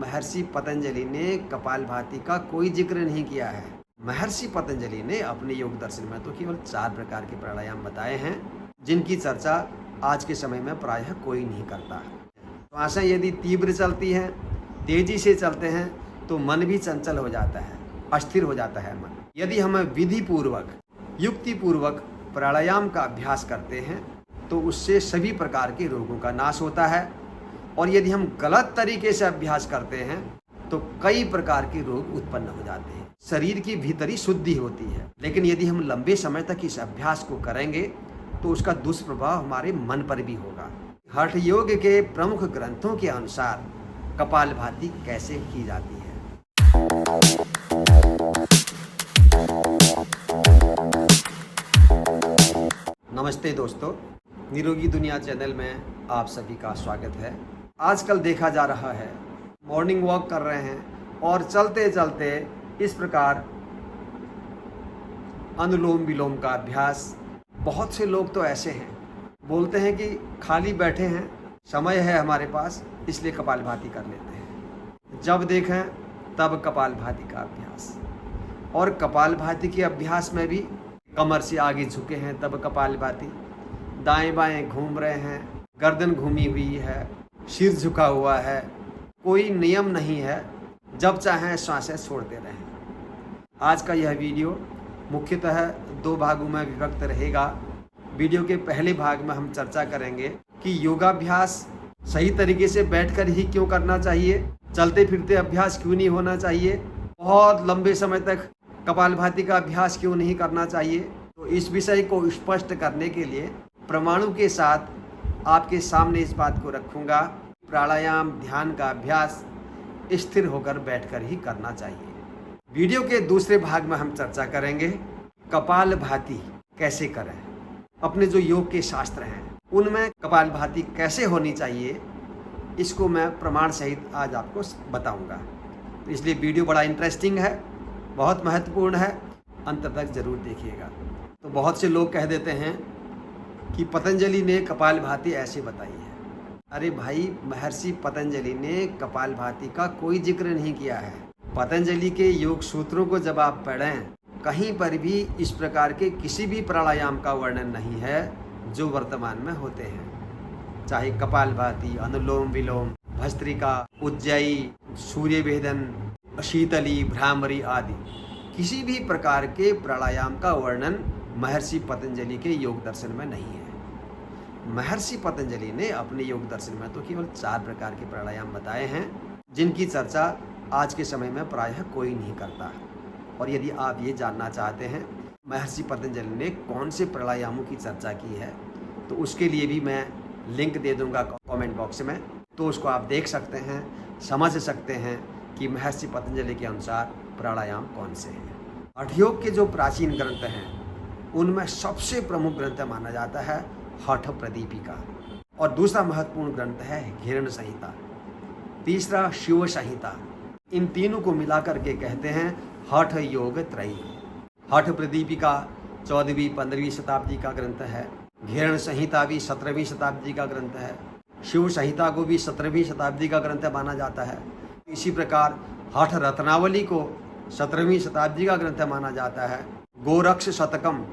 महर्षि पतंजलि ने कपालभाति का कोई जिक्र नहीं किया है। महर्षि पतंजलि ने अपने योग दर्शन में तो केवल 4 प्रकार के प्राणायाम बताए हैं, जिनकी चर्चा आज के समय में प्रायः कोई नहीं करता। श्वासें यदि तीव्र चलती हैं, तेजी से चलते हैं, तो मन भी चंचल हो जाता है, अस्थिर हो जाता है मन। यदि हम विधि पूर्वक, युक्ति पूर्वक प्राणायाम का अभ्यास करते हैं तो उससे सभी प्रकार के रोगों का नाश होता है, और यदि हम गलत तरीके से अभ्यास करते हैं तो कई प्रकार के रोग उत्पन्न हो जाते हैं। शरीर की भीतरी शुद्धि होती है, लेकिन यदि हम लंबे समय तक इस अभ्यास को करेंगे तो उसका दुष्प्रभाव हमारे मन पर भी होगा। हठ योग के प्रमुख ग्रंथों के अनुसार कपालभाति कैसे की जाती है। नमस्ते दोस्तों, निरोगी दुनिया चैनल में आप सभी का स्वागत है। आजकल देखा जा रहा है, मॉर्निंग वॉक कर रहे हैं और चलते चलते इस प्रकार अनुलोम विलोम का अभ्यास। बहुत से लोग तो ऐसे हैं, बोलते हैं कि खाली बैठे हैं, समय है हमारे पास, इसलिए कपालभाति कर लेते हैं। जब देखें तब कपालभाति का अभ्यास, और कपालभाति के अभ्यास में भी कमर से आगे झुके हैं तब कपालभाति, दाएं बाएं घूम रहे हैं, गर्दन घूमी हुई है, सिर झुका हुआ है, कोई नियम नहीं है, जब चाहें सांसें छोड़ते रहें। आज का यह वीडियो मुख्यतः 2 भागों में विभक्त रहेगा। वीडियो के पहले भाग में हम चर्चा करेंगे कि योगाभ्यास सही तरीके से बैठकर ही क्यों करना चाहिए, चलते फिरते अभ्यास क्यों नहीं होना चाहिए, बहुत लंबे समय तक कपालभाति का अभ्यास क्यों नहीं करना चाहिए। तो इस विषय को स्पष्ट करने के लिए प्रमाणों के साथ आपके सामने इस बात को रखूंगा। प्राणायाम ध्यान का अभ्यास स्थिर होकर बैठकर ही करना चाहिए। वीडियो के दूसरे भाग में हम चर्चा करेंगे कपालभाति कैसे करें। अपने जो योग के शास्त्र हैं उनमें कपालभाति कैसे होनी चाहिए, इसको मैं प्रमाण सहित आज आपको बताऊंगा। तो इसलिए वीडियो बड़ा इंटरेस्टिंग है, बहुत महत्वपूर्ण है, अंत तक जरूर देखिएगा। तो बहुत से लोग कह देते हैं कि पतंजलि ने कपालभाति ऐसे बताई है। अरे भाई, महर्षि पतंजलि ने कपालभाति का कोई जिक्र नहीं किया है। पतंजलि के योग सूत्रों को जब आप पढ़ें, कहीं पर भी इस प्रकार के किसी भी प्राणायाम का वर्णन नहीं है जो वर्तमान में होते हैं। चाहे कपालभाति, अनुलोम विलोम, भस्त्रिका, उज्जयी, सूर्य भेदन, शीतली, भ्रामरी आदि किसी भी प्रकार के प्राणायाम का वर्णन महर्षि पतंजलि के योग दर्शन में नहीं है। महर्षि पतंजलि ने अपने योग दर्शन में तो केवल 4 प्रकार के प्राणायाम बताए हैं, जिनकी चर्चा आज के समय में प्रायः कोई नहीं करता। और यदि आप ये जानना चाहते हैं महर्षि पतंजलि ने कौन से प्राणायामों की चर्चा की है, तो उसके लिए भी मैं लिंक दे दूंगा कमेंट बॉक्स में, तो उसको आप देख सकते हैं, समझ सकते हैं कि महर्षि पतंजलि के अनुसार प्राणायाम कौन से हैं। हठ योग के जो प्राचीन ग्रंथ हैं उनमें सबसे प्रमुख ग्रंथ माना जाता है हठ प्रदीपिका, और दूसरा महत्वपूर्ण ग्रंथ है घिरण संहिता, तीसरा शिव संहिता। इन तीनों को मिलाकर के कहते हैं हठ योग त्रयी। हठ प्रदीपिका 14वीं 15वीं शताब्दी का ग्रंथ है, घिरण संहिता भी 17वीं शताब्दी का ग्रंथ है, शिव संहिता को भी 17वीं शताब्दी का ग्रंथ माना जाता है। इसी प्रकार हठ रत्नावली को 17वीं शताब्दी का ग्रंथ माना जाता है। गोरक्ष शतकम,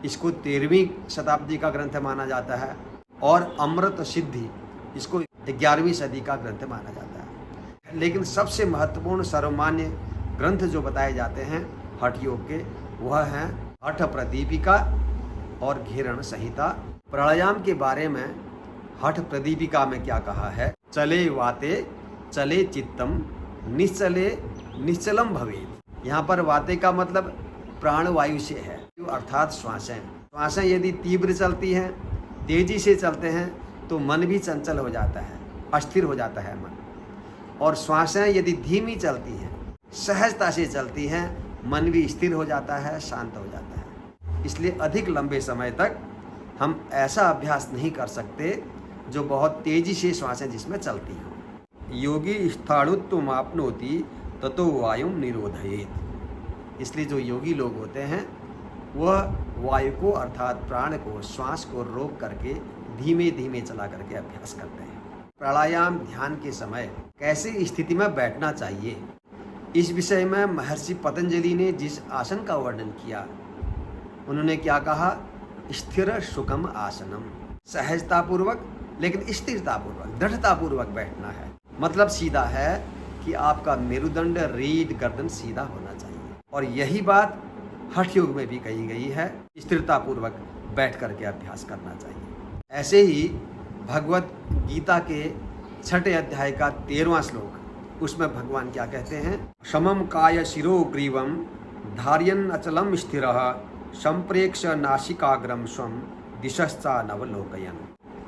इसको 13वीं शताब्दी का ग्रंथ माना जाता है, और अमृत सिद्धि, इसको 11वीं सदी का ग्रंथ माना जाता है। लेकिन सबसे महत्वपूर्ण सर्वमान्य ग्रंथ जो बताए जाते हैं हठ योग के, वह हैं हठ प्रदीपिका और घिरण संहिता। प्राणायाम के बारे में हठ प्रदीपिका में क्या कहा है? चले वाते चले चित्तम, निश्चले निश्चलम भवेत्। यहाँ पर वाते का मतलब प्राणवायु से है, अर्थात श्वासें यदि तीव्र चलती हैं, तेजी से चलते हैं, तो मन भी चंचल हो जाता है, अस्थिर हो जाता है मन। और श्वासें यदि धीमी चलती हैं, सहजता से चलती हैं, मन भी स्थिर हो जाता है, शांत हो जाता है। इसलिए अधिक लंबे समय तक हम ऐसा अभ्यास नहीं कर सकते जो बहुत तेजी से श्वासें जिसमें चलती हों। योगी स्थाणुत्व आपनोति ततो वायुम निरोधयेत्। इसलिए जो योगी लोग होते हैं वह वायु को अर्थात प्राण को, श्वास को रोक करके धीमे धीमे चला करके अभ्यास करते हैं। प्राणायाम ध्यान के समय कैसी स्थिति में बैठना चाहिए। इस विषय में महर्षि पतंजलि ने जिस आसन का वर्णन किया, उन्होंने क्या कहा, स्थिर सुखम आसनम, सहजतापूर्वक लेकिन स्थिरतापूर्वक, दृढ़तापूर्वक बैठना है। मतलब सीधा है कि आपका मेरुदंड, रीढ़, गर्दन सीधा होना चाहिए। और यही बात हठ योग में भी कही गई है, स्थिरतापूर्वक बैठ करके अभ्यास करना चाहिए। ऐसे ही भगवत गीता के 6 अध्याय का 13वां श्लोक, उसमें भगवान क्या कहते हैं, समम काय शिरो ग्रीवम धार्यन अचलम स्थिरः संप्रेक्ष नासिकाग्रम स्वम दिशश्चा नवलोकयन।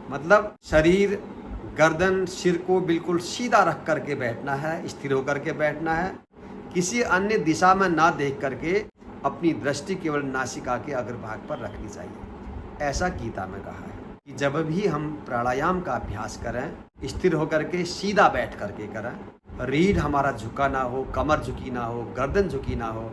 मतलब शरीर, गर्दन, सिर को बिल्कुल सीधा रख करके बैठना है, स्थिर होकर के बैठना है, किसी अन्य दिशा में ना देख करके अपनी दृष्टि केवल नासिका के अग्रभाग पर रखनी चाहिए। ऐसा गीता में कहा है कि जब भी हम प्राणायाम का अभ्यास करें, स्थिर होकर के सीधा बैठ करके करें, रीढ़ हमारा झुका ना हो, कमर झुकी ना हो, गर्दन झुकी ना हो,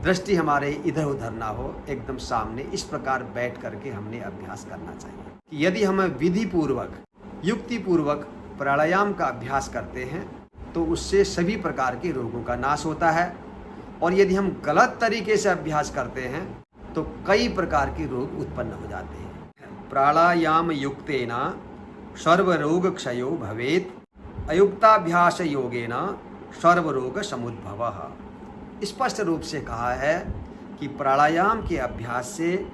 दृष्टि हमारे इधर उधर ना हो, एकदम सामने, इस प्रकार बैठ करके हमने अभ्यास करना चाहिए। कि यदि हम विधि पूर्वक, युक्ति पूर्वक प्राणायाम का अभ्यास करते हैं तो उससे सभी प्रकार के रोगों का नाश होता है। और यदि हम गलत तरीके से अभ्यास करते हैं तो कई प्रकार के रोग उत्पन्न हो जाते हैं। प्राणायाम युक्तेन सर्वरोग क्षयो भवेत्, अयुक्ताभ्यास योगेन सर्वरोग समुद्भवः। स्पष्ट रूप से कहा है कि प्राणायाम के अभ्यास से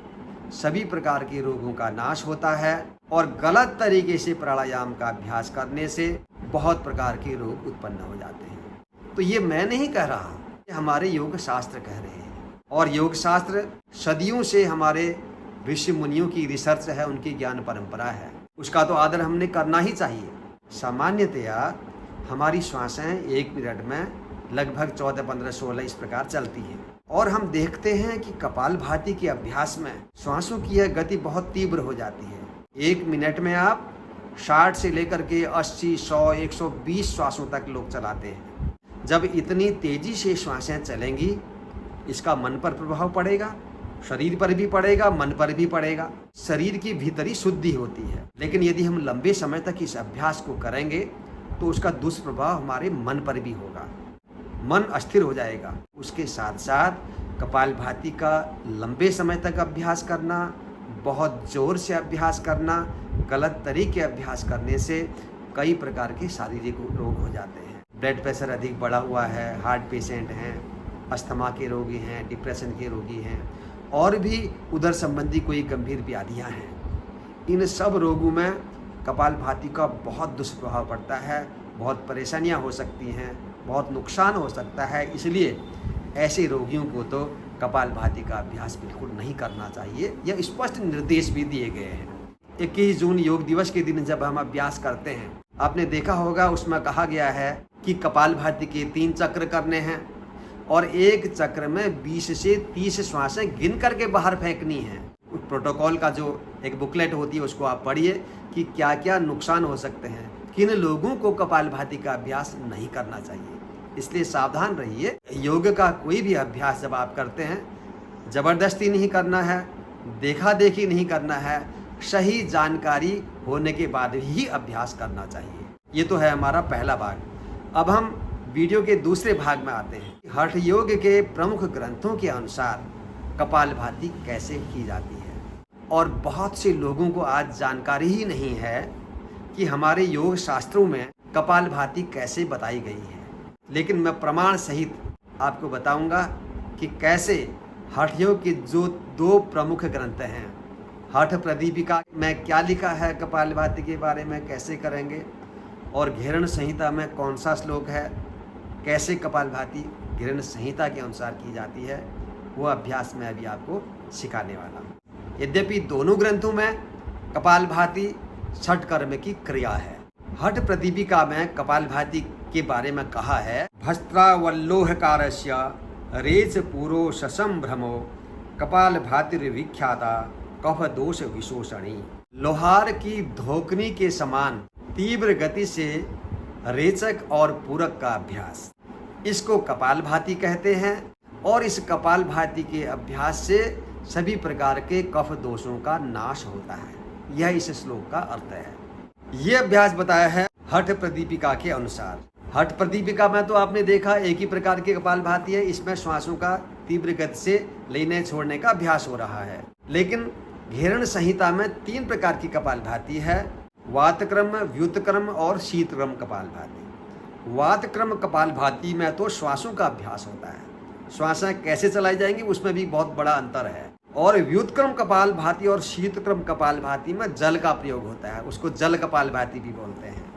सभी प्रकार के रोगों का नाश होता है और गलत तरीके से प्राणायाम का अभ्यास करने से बहुत प्रकार के रोग उत्पन्न हो जाते हैं। तो ये मैं नहीं कह रहा, ये हमारे योग शास्त्र कह रहे हैं। और योग शास्त्र सदियों से हमारे ऋषि मुनियों की रिसर्च है, उनकी ज्ञान परंपरा है, उसका तो आदर हमने करना ही चाहिए। सामान्यतया हमारी श्वासें 1 मिनट में लगभग 14, 15, 16 इस प्रकार चलती है। और हम देखते हैं कि कपालभाति के अभ्यास में श्वासों की यह गति बहुत तीव्र हो जाती है। 1 मिनट में आप 60 से लेकर के 80, 100, 120 श्वासों तक लोग चलाते हैं। जब इतनी तेजी से श्वासें चलेंगी, इसका मन पर प्रभाव पड़ेगा, शरीर पर भी पड़ेगा, मन पर भी पड़ेगा। शरीर की भीतरी शुद्धि होती है। लेकिन यदि हम लंबे समय तक इस अभ्यास को करेंगे तो उसका दुष्प्रभाव हमारे मन पर भी होगा, मन अस्थिर हो जाएगा। उसके साथ साथ कपालभाति का लंबे समय तक अभ्यास करना, बहुत जोर से अभ्यास करना, गलत तरीके अभ्यास करने से कई प्रकार के शारीरिक रोग हो जाते हैं। ब्लड प्रेशर अधिक बढ़ा हुआ है, हार्ट पेशेंट हैं, अस्थमा के रोगी हैं, डिप्रेशन के रोगी हैं, और भी उदर संबंधी कोई गंभीर व्याधियाँ हैं। इन सब रोगों में कपालभाति का बहुत दुष्प्रभाव पड़ता है, बहुत परेशानियाँ हो सकती हैं, बहुत नुकसान हो सकता है। इसलिए ऐसे रोगियों को तो कपालभाति का अभ्यास बिल्कुल नहीं करना चाहिए। यह स्पष्ट निर्देश भी दिए गए हैं। 21 जून योग दिवस के दिन जब हम अभ्यास करते हैं, आपने देखा होगा उसमें कहा गया है कि कपालभाति के 3 चक्र करने हैं और एक चक्र में 20 से 30 श्वासें गिन करके बाहर फेंकनी है। उस प्रोटोकॉल का जो एक बुकलेट होती है उसको आप पढ़िए कि क्या क्या नुकसान हो सकते हैं, किन लोगों को कपालभाति का अभ्यास नहीं करना चाहिए। इसलिए सावधान रहिए। योग का कोई भी अभ्यास जब आप करते हैं, ज़बरदस्ती नहीं करना है, देखा देखी नहीं करना है, सही जानकारी होने के बाद ही अभ्यास करना चाहिए। ये तो है हमारा पहला भाग। अब हम वीडियो के दूसरे भाग में आते हैं। हठ योग के प्रमुख ग्रंथों के अनुसार कपालभाति कैसे की जाती है। और बहुत से लोगों को आज जानकारी ही नहीं है कि हमारे योग शास्त्रों में कपालभाति कैसे बताई गई है। लेकिन मैं प्रमाण सहित आपको बताऊंगा कि कैसे हठ योग के जो 2 प्रमुख ग्रंथ हैं, हठ प्रदीपिका में क्या लिखा है कपालभाति के बारे में, कैसे करेंगे, और घेरण संहिता में कौन सा श्लोक है, कैसे कपालभाति घेरण संहिता के अनुसार की जाती है, वो अभ्यास में अभी आपको सिखाने वाला हूँ। यद्यपि दोनों ग्रंथों में कपालभाति छठ कर्म की क्रिया है। हठ प्रदीपिका में कपालभाति के बारे में कहा है, भस्त्रावल्लोहकारस्य रेच पूरो ससंभ्रमो कपालभातिर्विख्याता कफ दोष विशोषणी। लोहार की धोकनी के समान तीव्र गति से रेचक और पूरक का अभ्यास, इसको कपालभाति कहते हैं। और इस कपालभाति के अभ्यास से सभी प्रकार के कफ दोषों का नाश होता है। यह इस श्लोक का अर्थ है। यह अभ्यास बताया है हठ प्रदीपिका के अनुसार। हठ प्रदीपिका में तो आपने देखा एक ही प्रकार की कपालभाति है, इसमें श्वासों का तीव्र गति से लेने छोड़ने का अभ्यास हो रहा है। लेकिन घेरण संहिता में 3 प्रकार की कपालभाति है, वातक्रम, व्युतक्रम और शीतक्रम कपालभाति। वातक्रम कपालभाति में तो श्वासों का अभ्यास होता है, श्वासें कैसे चलाई जाएंगी उसमें भी बहुत बड़ा अंतर है। और व्युतक्रम कपालभाति और शीतक्रम कपालभाति में जल का प्रयोग होता है, उसको जल कपालभाति भी बोलते हैं।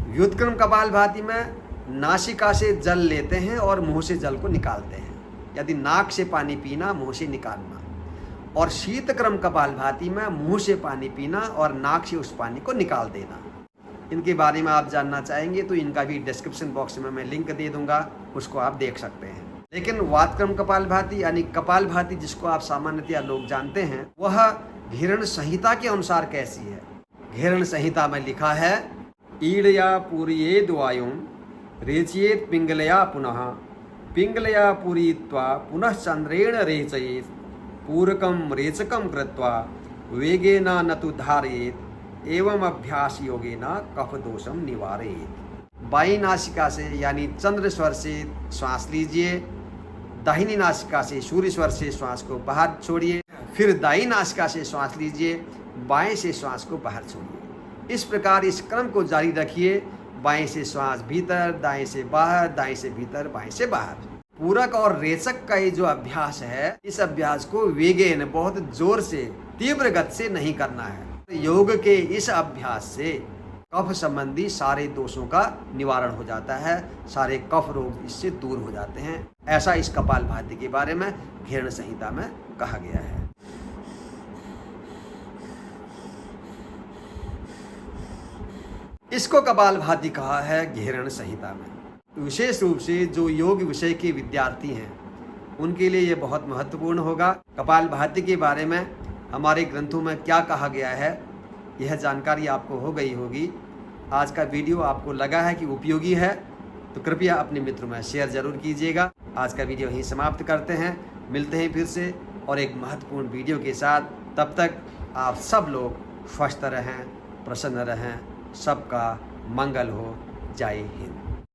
व्युतक्रम कपालभाति में नासिका से जल लेते हैं और मुंह से जल को निकालते हैं, यदि नाक से पानी पीना, मुंह से निकालना। और शीतक्रम कपालभाति में मुंह से पानी पीना और नाक से उस पानी को निकाल देना। इनके बारे में आप जानना चाहेंगे तो इनका भी डिस्क्रिप्शन बॉक्स में मैं लिंक दे दूंगा, उसको आप देख सकते हैं। लेकिन वातक्रम कपालभाति यानी कपालभाति जिसको आप सामान्यतया लोग जानते हैं, वह घेरण संहिता के अनुसार कैसी है। घेरण संहिता में लिखा है, ईड़या पूरयेद वायुं रेचयेत पिंगलया पुनः पिंगलया पूरयित्वा पुनः चंद्रेण रेचयेत पूरकम रेचकम कृत्वा वेगेन नतु धारयेत एवं अभ्यास योगेन कफ दोषम निवारयेत। बाई नासिका से यानी चंद्र स्वर से श्वास लीजिए, दाहिनी नासिका से सूर्य स्वर से श्वास को बाहर छोड़िए, फिर दाई नासिका से श्वास लीजिए, बाएं से श्वास को बाहर छोड़िए। इस प्रकार इस क्रम को जारी रखिए, बाएं से श्वास भीतर, दाएं से बाहर, दाएं से भीतर, बाएं से बाहर। पूरक और रेचक का ये जो अभ्यास है, इस अभ्यास को वेगेन बहुत जोर से, तीव्र गति से नहीं करना है। योग के इस अभ्यास से कफ संबंधी सारे दोषों का निवारण हो जाता है, सारे कफ रोग इससे दूर हो जाते हैं। ऐसा इस कपालभाति के बारे में घेरण संहिता में कहा गया है। इसको कपालभाति कहा है घेरण संहिता में। विशेष रूप से जो योग विषय के विद्यार्थी हैं उनके लिए ये बहुत महत्वपूर्ण होगा। कपालभाति के बारे में हमारे ग्रंथों में क्या कहा गया है, यह जानकारी आपको हो गई होगी। आज का वीडियो आपको लगा है कि उपयोगी है तो कृपया अपने मित्रों में शेयर जरूर कीजिएगा। आज का वीडियो यहीं समाप्त करते हैं, मिलते हैं फिर से और एक महत्वपूर्ण वीडियो के साथ। तब तक आप सब लोग स्वस्थ रहें, प्रसन्न रहें, सबका मंगल हो। जय हिंद।